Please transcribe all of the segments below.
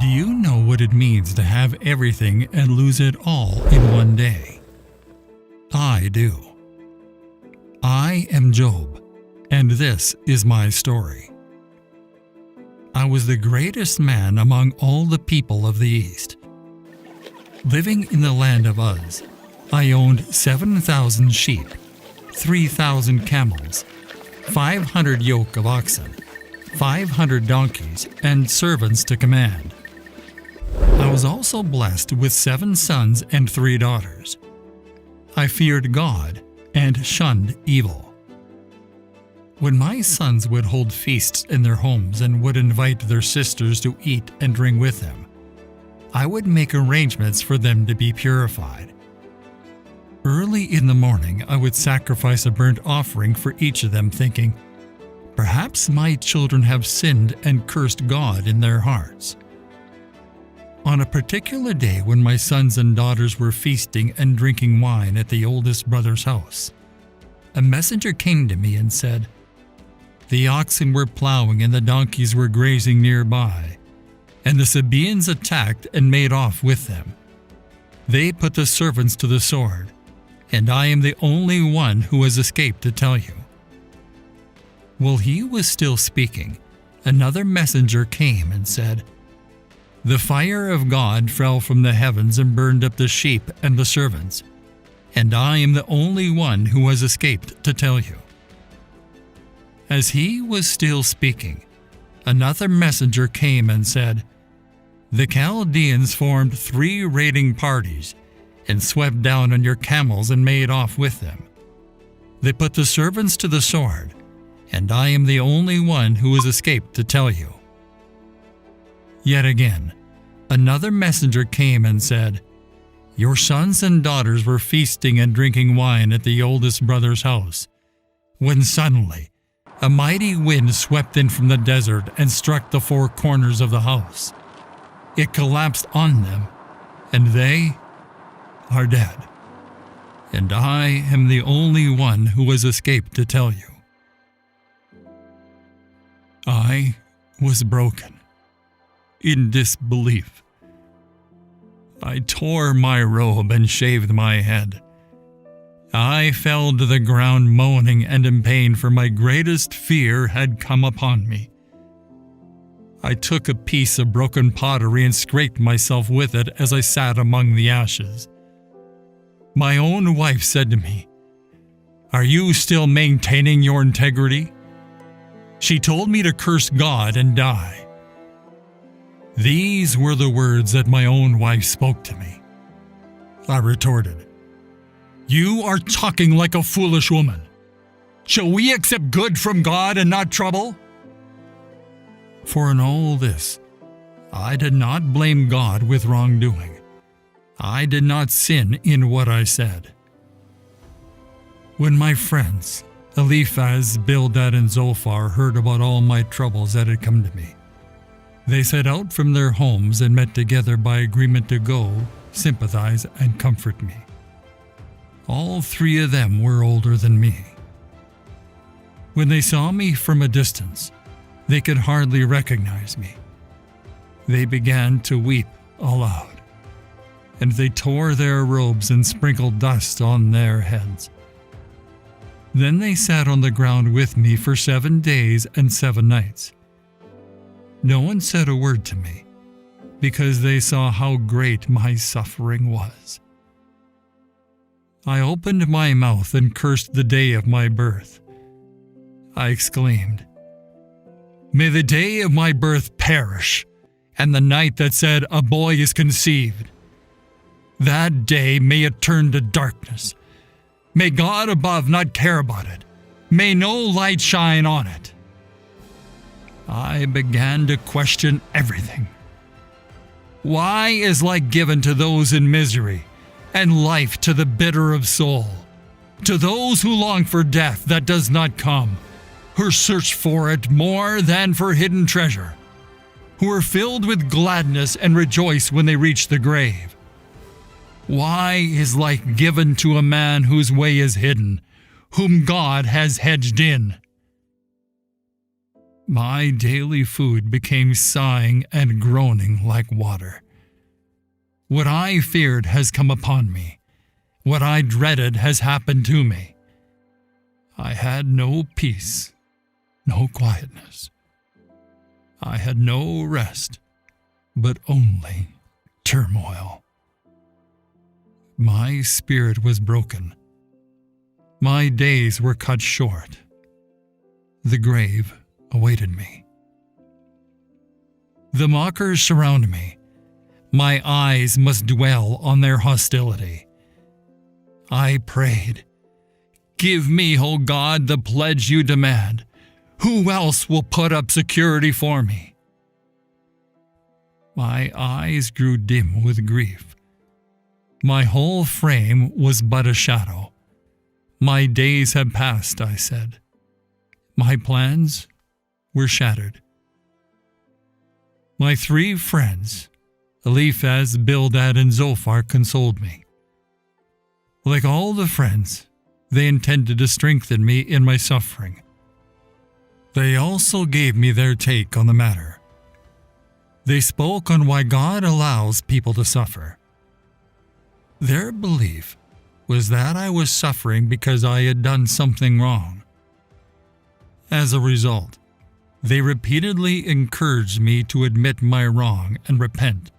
Do you know what it means to have everything and lose it all in one day? I do. I am Job, and this is my story. I was the greatest man among all the people of the East. Living in the land of Uz, I owned 7,000 sheep, 3,000 camels, 500 yoke of oxen, 500 donkeys, and servants to command. I was also blessed with 7 sons and 3 daughters. I feared God and shunned evil. When my sons would hold feasts in their homes and would invite their sisters to eat and drink with them, I would make arrangements for them to be purified. Early in the morning, I would sacrifice a burnt offering for each of them, thinking, perhaps my children have sinned and cursed God in their hearts. On a particular day when my sons and daughters were feasting and drinking wine at the oldest brother's house, a messenger came to me and said, the oxen were plowing and the donkeys were grazing nearby, and the Sabaeans attacked and made off with them. They put the servants to the sword, and I am the only one who has escaped to tell you. While he was still speaking, another messenger came and said, the fire of God fell from the heavens and burned up the sheep and the servants, and I am the only one who has escaped to tell you. As he was still speaking, another messenger came and said, the Chaldeans formed 3 raiding parties and swept down on your camels and made off with them. They put the servants to the sword, and I am the only one who has escaped to tell you. Yet again, another messenger came and said, your sons and daughters were feasting and drinking wine at the oldest brother's house, when suddenly a mighty wind swept in from the desert and struck the 4 corners of the house. It collapsed on them, and they are dead. And I am the only one who has escaped to tell you. I was broken in disbelief. I tore my robe and shaved my head. I fell to the ground moaning and in pain, for my greatest fear had come upon me. I took a piece of broken pottery and scraped myself with it as I sat among the ashes. My own wife said to me, are you still maintaining your integrity? She told me to curse God and die. These were the words that my own wife spoke to me. I retorted, you are talking like a foolish woman. Shall we accept good from God and not trouble? For in all this, I did not blame God with wrongdoing. I did not sin in what I said. When my friends, Eliphaz, Bildad, and Zophar, heard about all my troubles that had come to me, they set out from their homes and met together by agreement to go, sympathize, and comfort me. All 3 of them were older than me. When they saw me from a distance, they could hardly recognize me. They began to weep aloud, and they tore their robes and sprinkled dust on their heads. Then they sat on the ground with me for 7 days and 7 nights. No one said a word to me, because they saw how great my suffering was. I opened my mouth and cursed the day of my birth. I exclaimed, may the day of my birth perish, and the night that said a boy is conceived. That day may it turn to darkness. May God above not care about it. May no light shine on it. I began to question everything. Why is light given to those in misery, and life to the bitter of soul, to those who long for death that does not come, who search for it more than for hidden treasure, who are filled with gladness and rejoice when they reach the grave? Why is light given to a man whose way is hidden, whom God has hedged in? My daily food became sighing and groaning like water. What I feared has come upon me. What I dreaded has happened to me. I had no peace, no quietness. I had no rest, but only turmoil. My spirit was broken. My days were cut short. The grave awaited me. The mockers surround me. My eyes must dwell on their hostility. I prayed, "Give me, O God, the pledge you demand. Who else will put up security for me?" My eyes grew dim with grief. My whole frame was but a shadow. My days had passed, I said. My plans were shattered. My 3 friends, Eliphaz, Bildad, and Zophar, consoled me. Like all the friends, they intended to strengthen me in my suffering. They also gave me their take on the matter. They spoke on why God allows people to suffer. Their belief was that I was suffering because I had done something wrong. As a result, they repeatedly encouraged me to admit my wrong and repent,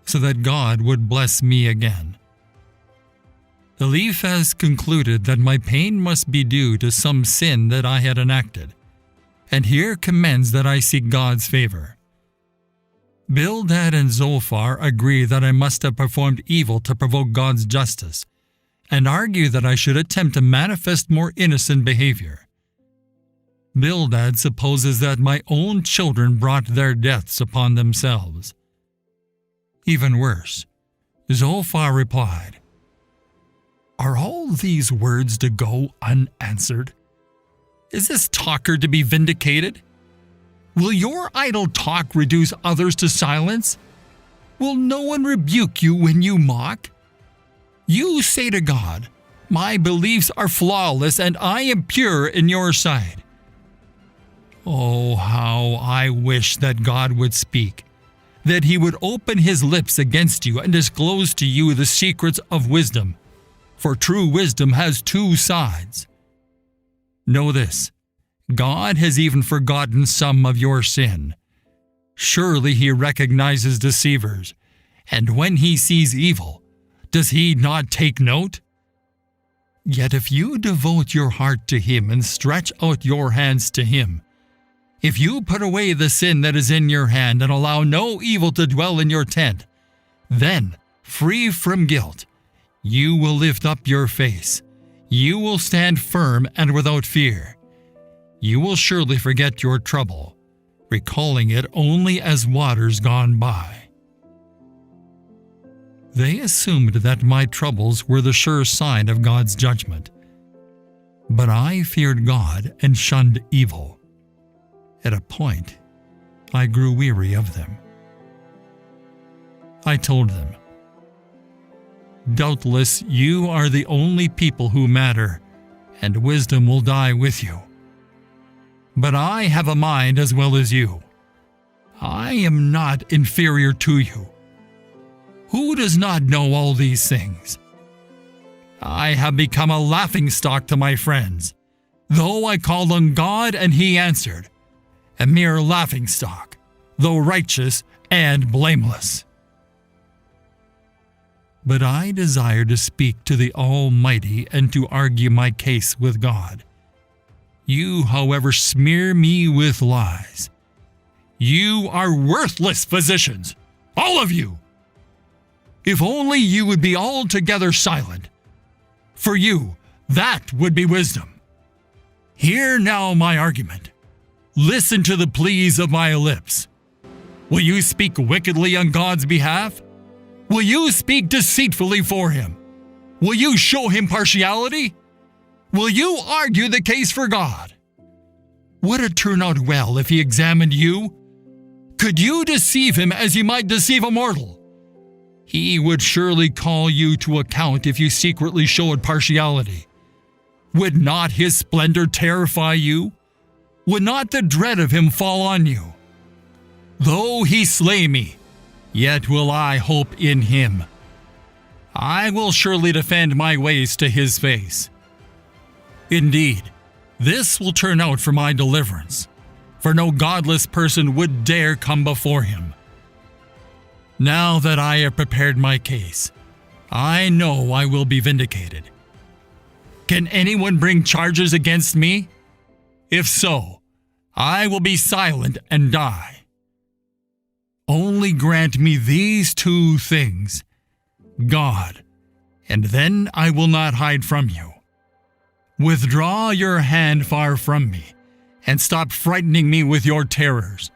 so that God would bless me again. Eliphaz concluded that my pain must be due to some sin that I had enacted, and here commends that I seek God's favor. Bildad and Zophar agree that I must have performed evil to provoke God's justice, and argue that I should attempt to manifest more innocent behavior. Bildad supposes that my own children brought their deaths upon themselves. Even worse, Zophar replied, "Are all these words to go unanswered? Is this talker to be vindicated? Will your idle talk reduce others to silence? Will no one rebuke you when you mock? You say to God, 'My beliefs are flawless and I am pure in your sight.' Oh, how I wish that God would speak, that he would open his lips against you and disclose to you the secrets of wisdom, for true wisdom has 2 sides. Know this, God has even forgotten some of your sin. Surely he recognizes deceivers, and when he sees evil, does he not take note? Yet if you devote your heart to him and stretch out your hands to him, if you put away the sin that is in your hand and allow no evil to dwell in your tent, then, free from guilt, you will lift up your face. You will stand firm and without fear. You will surely forget your trouble, recalling it only as waters gone by." They assumed that my troubles were the sure sign of God's judgment. But I feared God and shunned evil. At a point, I grew weary of them. I told them, "Doubtless you are the only people who matter, and wisdom will die with you. But I have a mind as well as you. I am not inferior to you. Who does not know all these things? I have become a laughingstock to my friends, though I called on God and he answered, a mere laughingstock, though righteous and blameless." But I desire to speak to the Almighty and to argue my case with God. You, however, smear me with lies. You are worthless physicians, all of you. If only you would be altogether silent. For you, that would be wisdom. Hear now my argument. Listen to the pleas of my lips. Will you speak wickedly on God's behalf? Will you speak deceitfully for him? Will you show him partiality? Will you argue the case for God? Would it turn out well if he examined you? Could you deceive him as you might deceive a mortal? He would surely call you to account if you secretly showed partiality. Would not his splendor terrify you? would not the dread of him fall on you? Though he slay me, yet will I hope in him. I will surely defend my ways to his face. Indeed, this will turn out for my deliverance, for no godless person would dare come before him. Now that I have prepared my case, I know I will be vindicated. Can anyone bring charges against me? If so, I will be silent and die. Only grant me these two things, God, and then I will not hide from you. Withdraw your hand far from me, and stop frightening me with your terrors.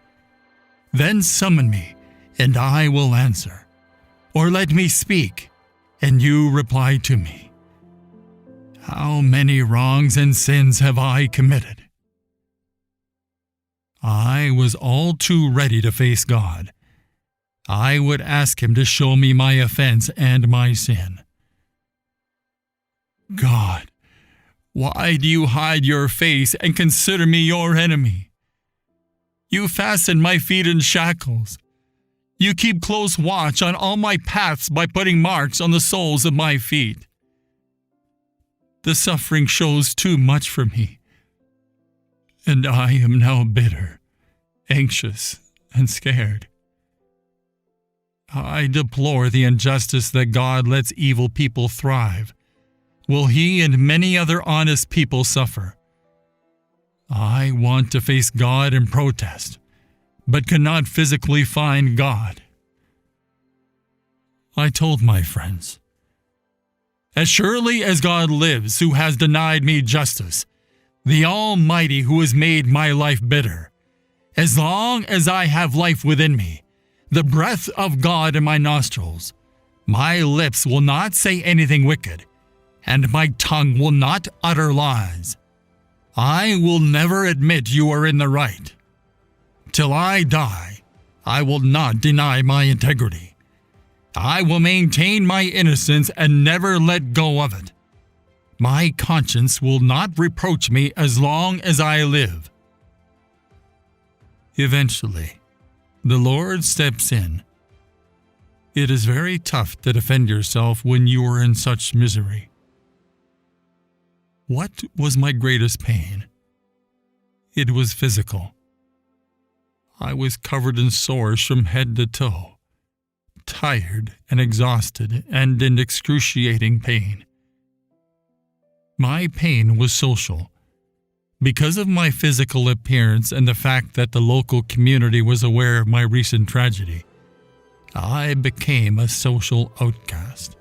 Then summon me, and I will answer. Or let me speak, and you reply to me. How many wrongs and sins have I committed? I was all too ready to face God. I would ask him to show me my offense and my sin. God, why do you hide your face and consider me your enemy? You fasten my feet in shackles. You keep close watch on all my paths by putting marks on the soles of my feet. The suffering shows too much for me, and I am now bitter, anxious, and scared. I deplore the injustice that God lets evil people thrive, while he and many other honest people suffer. I want to face God and protest, but cannot physically find God. I told my friends, as surely as God lives, who has denied me justice, the Almighty who has made my life bitter, as long as I have life within me, the breath of God in my nostrils, my lips will not say anything wicked, and my tongue will not utter lies. I will never admit you are in the right. Till I die, I will not deny my integrity. I will maintain my innocence and never let go of it. My conscience will not reproach me as long as I live. Eventually, the Lord steps in. It is very tough to defend yourself when you are in such misery. What was my greatest pain? It was physical. I was covered in sores from head to toe, tired and exhausted and in excruciating pain. My pain was social. Because of my physical appearance and the fact that the local community was aware of my recent tragedy, I became a social outcast.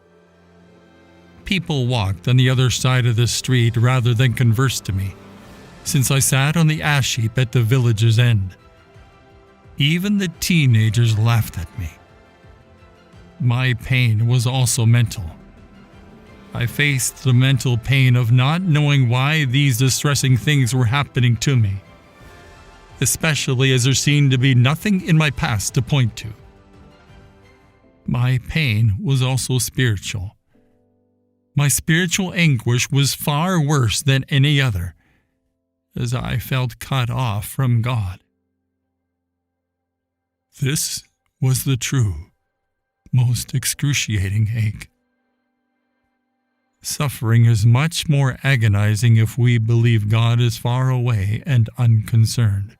People walked on the other side of the street rather than converse to me, since I sat on the ash heap at the village's end. Even the teenagers laughed at me. My pain was also mental. I faced the mental pain of not knowing why these distressing things were happening to me, especially as there seemed to be nothing in my past to point to. My pain was also spiritual. My spiritual anguish was far worse than any other, as I felt cut off from God. This was the true, most excruciating ache. Suffering is much more agonizing if we believe God is far away and unconcerned.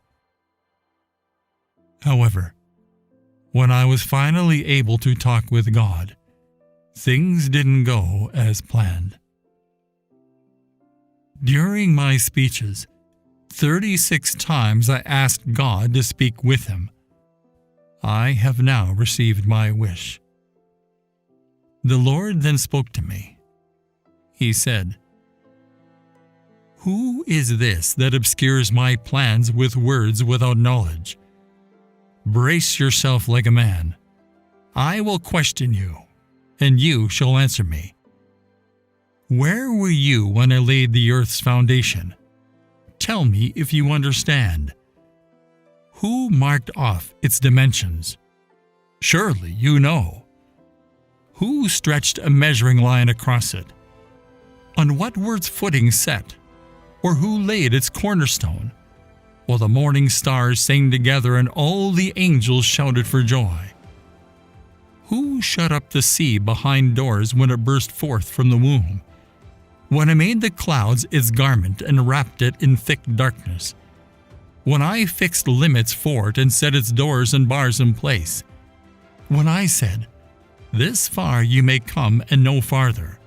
However, when I was finally able to talk with God, things didn't go as planned. During my speeches, 36 times I asked God to speak with him. I have now received my wish. The Lord then spoke to me. He said, "Who is this that obscures my plans with words without knowledge? Brace yourself like a man. I will question you, and you shall answer me. Where were you when I laid the earth's foundation? Tell me if you understand. Who marked off its dimensions? Surely you know. Who stretched a measuring line across it? On what were its footing set? Or who laid its cornerstone? while the morning stars sang together and all the angels shouted for joy. Who shut up the sea behind doors when it burst forth from the womb? When I made the clouds its garment and wrapped it in thick darkness? When I fixed limits for it and set its doors and bars in place? When I said, "This far you may come and no farther.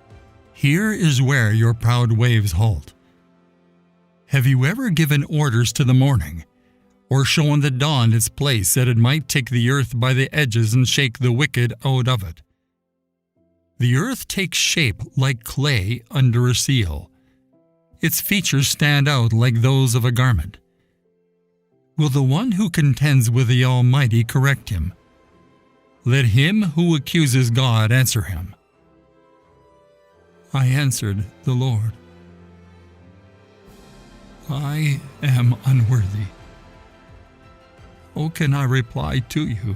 Here is where your proud waves halt." Have you ever given orders to the morning, or shown the dawn its place that it might take the earth by the edges and shake the wicked out of it? The earth takes shape like clay under a seal. Its features stand out like those of a garment. Will the one who contends with the Almighty correct him? Let him who accuses God answer him. I answered the Lord, I am unworthy. How can I reply to you?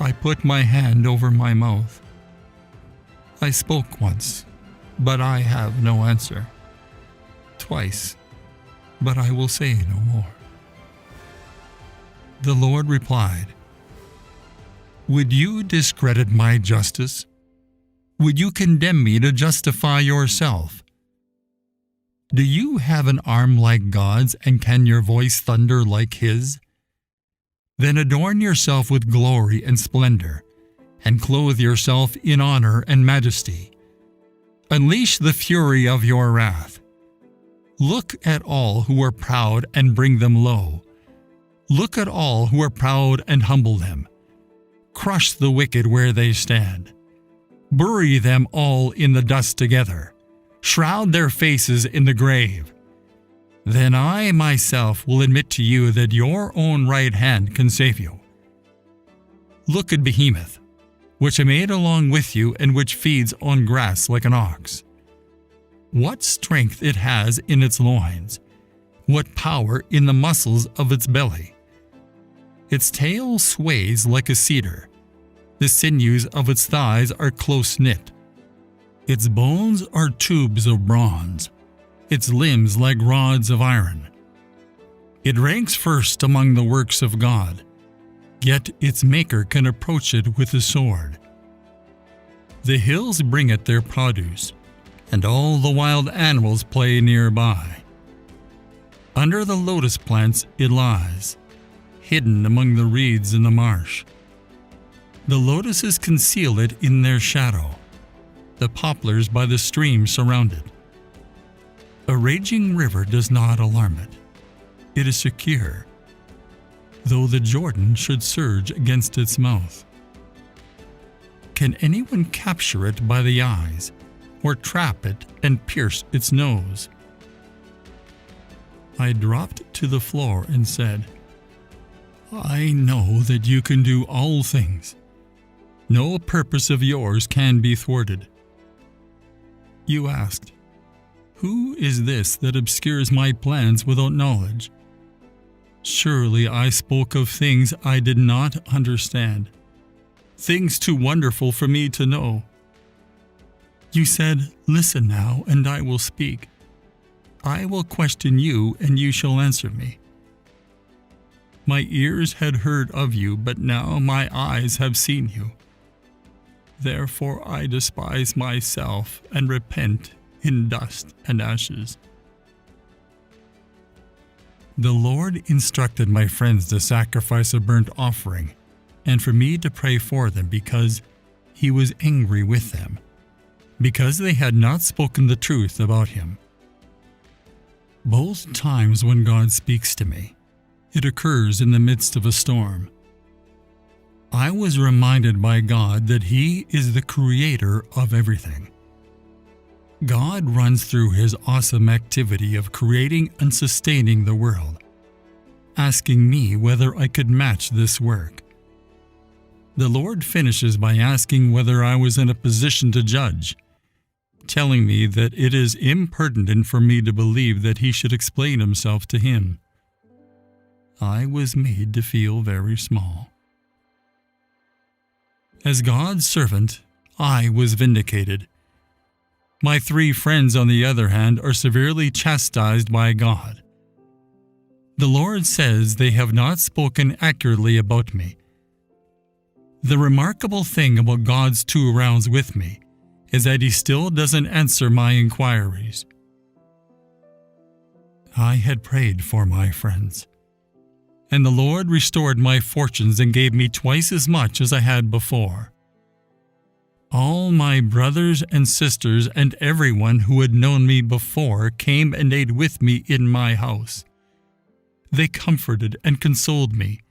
I put my hand over my mouth. I spoke once, but I have no answer. Twice, but I will say no more. The Lord replied, Would you discredit my justice? Would you condemn me to justify yourself? Do you have an arm like God's, and can your voice thunder like His? Then adorn yourself with glory and splendor, and clothe yourself in honor and majesty. Unleash the fury of your wrath. Look at all who are proud and bring them low. Look at all who are proud and humble them. Crush the wicked where they stand. Bury them all in the dust together. Shroud their faces in the grave. Then I myself will admit to you that your own right hand can save you. Look at Behemoth, which I made along with you and which feeds on grass like an ox. What strength it has in its loins, what power in the muscles of its belly. Its tail sways like a cedar. The sinews of its thighs are close-knit. Its bones are tubes of bronze, its limbs like rods of iron. It ranks first among the works of God, yet its maker can approach it with a sword. The hills bring it their produce, and all the wild animals play nearby. Under the lotus plants it lies, hidden among the reeds in the marsh. The lotuses conceal it in their shadow. The poplars by the stream surround it. A raging river does not alarm it. It is secure, though the Jordan should surge against its mouth. Can anyone capture it by the eyes, or trap it and pierce its nose? I dropped to the floor and said, I know that you can do all things. No purpose of yours can be thwarted. You asked, Who is this that obscures my plans without knowledge? Surely I spoke of things I did not understand, things too wonderful for me to know. You said, Listen now, and I will speak. I will question you, and you shall answer me. My ears had heard of you, but now my eyes have seen you. Therefore I despise myself and repent in dust and ashes. The Lord instructed my friends to sacrifice a burnt offering, and for me to pray for them, because He was angry with them, because they had not spoken the truth about Him. Both times when God speaks to me, it occurs in the midst of a storm. I was reminded by God that He is the creator of everything. God runs through His awesome activity of creating and sustaining the world, asking me whether I could match this work. The Lord finishes by asking whether I was in a position to judge, telling me that it is impertinent for me to believe that He should explain Himself to Him. I was made to feel very small. As God's servant, I was vindicated. My 3 friends, on the other hand, are severely chastised by God. The Lord says they have not spoken accurately about me. The remarkable thing about God's 2 rounds with me is that He still doesn't answer my inquiries. I had prayed for my friends, and the Lord restored my fortunes and gave me twice as much as I had before. All my brothers and sisters and everyone who had known me before came and ate with me in my house. They comforted and consoled me,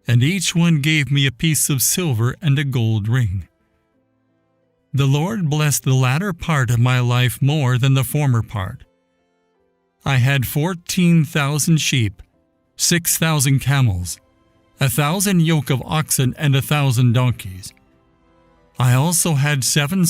and each one gave me a piece of silver and a gold ring. The Lord blessed the latter part of my life more than the former part. I had 14,000 sheep, 6,000 camels, 1,000 yoke of oxen, and 1,000 donkeys. I also had 7